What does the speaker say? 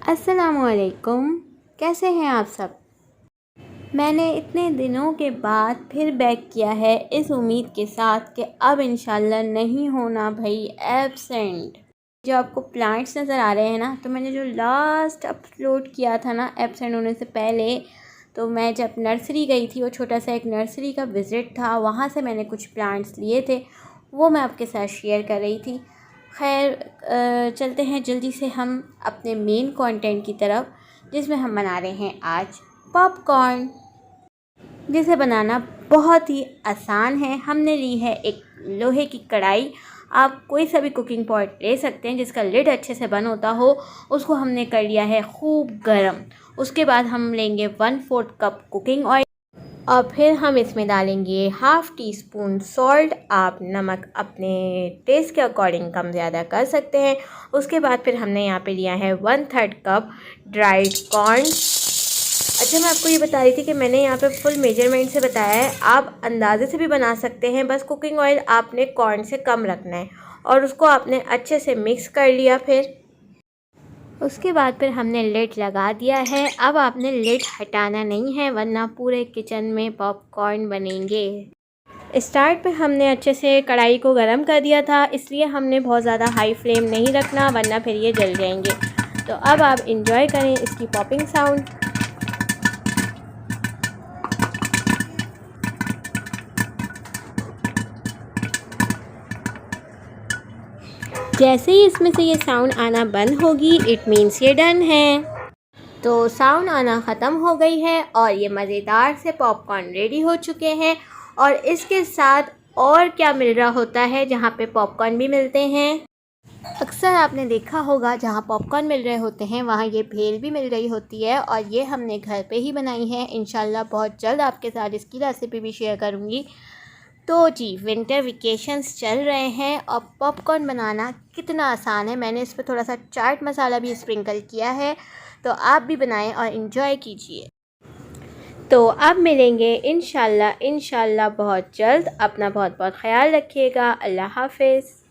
अस्सलामुअलैकुम। कैसे हैं आप सब। मैंने इतने दिनों के बाद फिर बैक किया है इस उम्मीद के साथ कि अब इंशाल्लाह नहीं होना भाई एब्सेंट। जो आपको प्लांट्स नज़र आ रहे हैं ना, तो मैंने जो लास्ट अपलोड किया था ना एब्सेंट होने से पहले, तो मैं जब नर्सरी गई थी, वो छोटा सा एक नर्सरी का विज़िट था, वहाँ से मैंने कुछ प्लांट्स लिए थे, वो मैं आपके साथ शेयर कर रही थी। खैर चलते हैं जल्दी से हम अपने मेन कंटेंट की तरफ, जिसमें हम बना रहे हैं आज पॉपकॉर्न, जिसे बनाना बहुत ही आसान है। हमने ली है एक लोहे की कढ़ाई। आप कोई सा भी कुकिंग पॉट ले सकते हैं जिसका लिड अच्छे से बंद होता हो। उसको हमने कर लिया है खूब गर्म। उसके बाद हम लेंगे 1/4 कप कुकिंग ऑयल और फिर हम इसमें डालेंगे हाफ़ टी स्पून सॉल्ट। आप नमक अपने टेस्ट के अकॉर्डिंग कम ज़्यादा कर सकते हैं। उसके बाद फिर हमने यहाँ पे लिया है 1/3 कप ड्राइड कॉर्न। अच्छा, मैं आपको ये बता रही थी कि मैंने यहाँ पे फुल मेजरमेंट से बताया है, आप अंदाजे से भी बना सकते हैं। बस कुकिंग ऑयल आपने कॉर्न से कम रखना है और उसको आपने अच्छे से मिक्स कर लिया। फिर उसके बाद फिर हमने लिड लगा दिया है। अब आपने लिड हटाना नहीं है, वरना पूरे किचन में पॉपकॉर्न बनेंगे। स्टार्ट पे हमने अच्छे से कढ़ाई को गरम कर दिया था, इसलिए हमने बहुत ज़्यादा हाई फ्लेम नहीं रखना, वरना फिर ये जल जाएंगे। तो अब आप इंजॉय करें इसकी पॉपिंग साउंड। जैसे ही इसमें से ये साउंड आना बंद होगी, इट मीन्स ये डन है। तो साउंड आना ख़त्म हो गई है और ये मज़ेदार से पॉपकॉर्न रेडी हो चुके हैं। और इसके साथ और क्या मिल रहा होता है, जहाँ पे पॉपकॉर्न भी मिलते हैं, अक्सर आपने देखा होगा जहाँ पॉपकॉर्न मिल रहे होते हैं वहाँ ये भेल भी मिल रही होती है। और ये हमने घर पे ही बनाई है। इंशाल्लाह बहुत जल्द आपके साथ इसकी रेसिपी भी शेयर करूँगी। तो जी, विंटर वेकेशंस चल रहे हैं और पॉपकॉर्न बनाना कितना आसान है। मैंने इस पर थोड़ा सा चाट मसाला भी स्प्रिंकल किया है, तो आप भी बनाएं और इन्जॉय कीजिए। तो अब मिलेंगे इंशाल्लाह बहुत जल्द। अपना बहुत बहुत ख्याल रखिएगा। अल्लाह हाफ़िज़।